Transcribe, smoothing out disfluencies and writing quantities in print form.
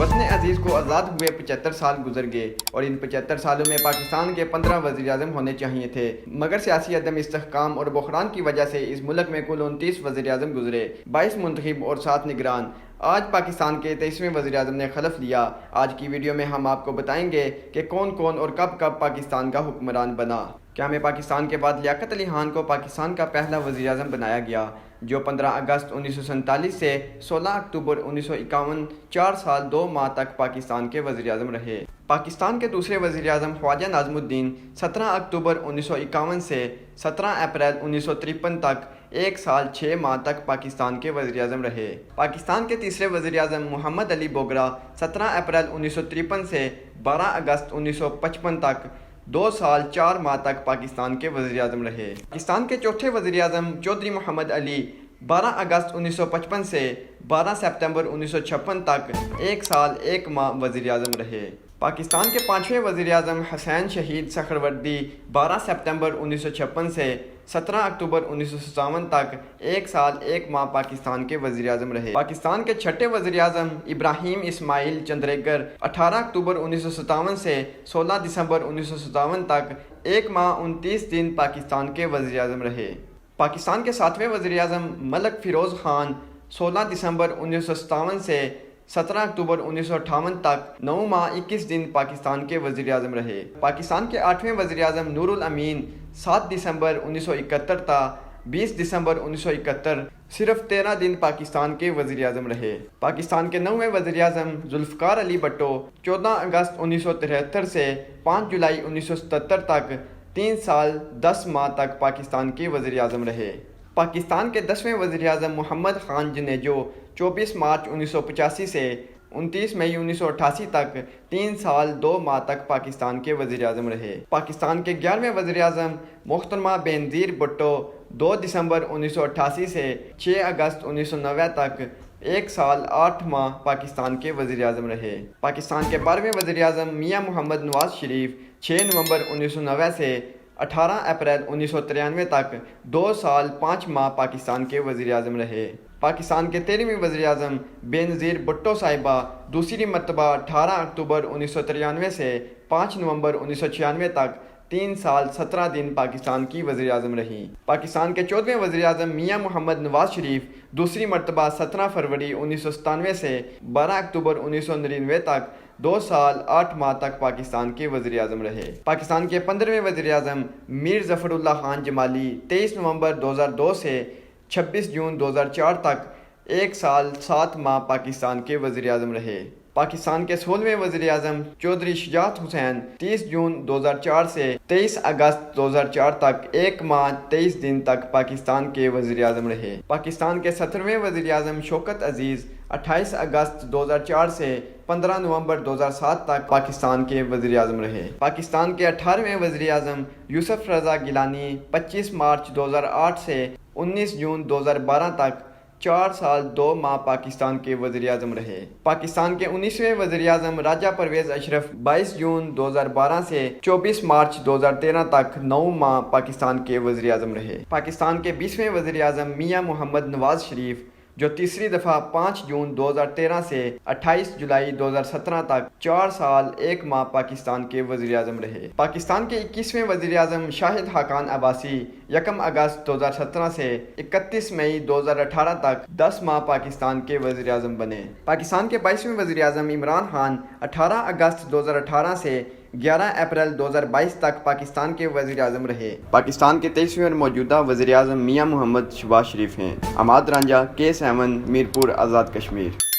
وطن عزیز کو آزاد ہوئے 75 سال گزر گئے اور ان 75 سالوں میں پاکستان کے 15 وزیر اعظم ہونے چاہیے تھے، مگر سیاسی عدم استحکام اور بحران کی وجہ سے اس ملک میں کل 29 وزیر اعظم گزرے، 22 منتخب اور 7 نگران۔ آج پاکستان کے 23ویں وزیر اعظم نے خلف لیا۔ آج کی ویڈیو میں ہم آپ کو بتائیں گے کہ کون کون اور کب کب پاکستان کا حکمران بنا۔ کیا میں پاکستان کے بعد لیاقت علی خان کو پاکستان کا پہلا وزیر اعظم بنایا گیا، جو 15 اگست 1947 سے 16 اکتوبر 1951 4 سال 2 ماہ تک پاکستان کے وزیر اعظم رہے۔ پاکستان کے دوسرے وزیر اعظم خواجہ ناظم الدین 17 اکتوبر 1951 سے 17 اپریل 1953 تک 1 سال 6 ماہ تک پاکستان کے وزیر اعظم رہے۔ پاکستان کے تیسرے وزیر اعظم محمد علی بوگرا 17 اپریل 1953 سے 12 اگست 1955 تک 2 سال 4 ماہ تک پاکستان کے وزیر اعظم رہے۔ پاکستان کے چوتھے وزیر اعظم چودھری محمد علی 12 اگست 1955 سے 12 ستمبر 1956 تک 1 سال 1 ماہ وزیر اعظم رہے۔ پاکستان کے پانچویں وزیر اعظم حسین شہید سکھروردی 12 ستمبر 1956 سے 17 اکتوبر 1957 تک 1 سال 1 ماہ پاکستان کے وزیر اعظم رہے۔ پاکستان کے چھٹے وزیر اعظم ابراہیم اسماعیل چندریگر 18 اکتوبر 1957 سے 16 دسمبر 1957 تک 1 ماہ 29 دن پاکستان کے وزیر اعظم رہے۔ پاکستان کے ساتویں وزیر اعظم ملک فیروز خان 16 دسمبر 1957 سے 17 اکتوبر 1958 تک 9 ماہ 21 دن پاکستان کے وزیر اعظم رہے۔ پاکستان کے 8ویں وزیر اعظم نور الامین 7 دسمبر 1971 تا 20 دسمبر 1971 صرف 13 دن پاکستان کے وزیر اعظم رہے۔ پاکستان کے 9ویں وزیر اعظم ذوالفقار علی بھٹو 14 اگست 1973 سے 5 جولائی 1977 تک 3 سال 10 ماہ تک پاکستان کے وزیر اعظم رہے۔ پاکستان کے 10ویں وزیر اعظم محمد خان جنیجو 24 مارچ 1985 سے 29 مئی 1988 تک 3 سال 2 ماہ تک پاکستان کے وزیر اعظم رہے۔ پاکستان کے 11ویں وزیر اعظم محترمہ بینظیر بھٹو 2 دسمبر 1988 سے 6 اگست 1990 تک 1 سال 8 ماہ پاکستان کے وزیر اعظم رہے۔ پاکستان کے 12ویں وزیر اعظم میاں محمد نواز شریف 6 نومبر 1990 سے 18 اپریل 1993 تک 2 سال 5 ماہ پاکستان کے وزیر اعظم رہے۔ پاکستان کے 13ویں وزیر اعظم بینظیر بھٹو صاحبہ دوسری مرتبہ 18 اکتوبر 1993 سے 5 نومبر 1996 تک 3 سال 17 دن پاکستان کی وزیر اعظم رہیں۔ پاکستان کے 14ویں وزیر اعظم میاں محمد نواز شریف دوسری مرتبہ 17 فروری 1997 سے 12 اکتوبر 1999 تک 2 سال 8 ماہ تک پاکستان کے وزیر اعظم رہے۔ پاکستان کے 15ویں وزیر اعظم میر ظفر اللہ خان جمالی 23 نومبر 2002 سے 26 جون 2004 تک 1 سال 7 ماہ پاکستان کے وزیر اعظم رہے۔ پاکستان کے 16ویں وزیر اعظم چودھری شجاعت حسین 30 جون 2004 سے 23 اگست 2004 تک 1 ماہ 23 دن تک پاکستان کے وزیر اعظم رہے۔ پاکستان کے 17ویں وزیر اعظم شوکت عزیز 28 اگست 2004 سے 15 نومبر 2007 تک پاکستان کے وزیر اعظم رہے۔ پاکستان کے 18ویں وزیر اعظم یوسف رضا گیلانی 25 مارچ 2008 سے 19 جون 2012 تک 4 سال 2 ماہ پاکستان کے وزیر اعظم رہے۔ پاکستان کے 19ویں وزیر اعظم راجہ پرویز اشرف 22 جون 2012 سے 24 مارچ 2013 تک 9 ماہ پاکستان کے وزیر اعظم رہے۔ پاکستان کے 20ویں وزیر اعظم میاں محمد نواز شریف جو تیسری دفعہ 5 جون 2013 سے 28 جولائی 2017 تک 4 سال 1 ماہ پاکستان کے وزیر اعظم رہے۔ پاکستان کے 21ویں وزیر اعظم شاہد خاقان عباسی 1 اگست 2017 سے 31 مئی 2018 تک 10 ماہ پاکستان کے وزیر اعظم بنے۔ پاکستان کے 22ویں وزیر اعظم عمران خان 18 اگست 2018 سے 11 اپریل 2022 تک پاکستان کے وزیر اعظم رہے۔ پاکستان کے 23ویں اور موجودہ وزیر اعظم میاں محمد شہباز شریف ہیں۔ عماد رانجھا، K7 میرپور، آزاد کشمیر۔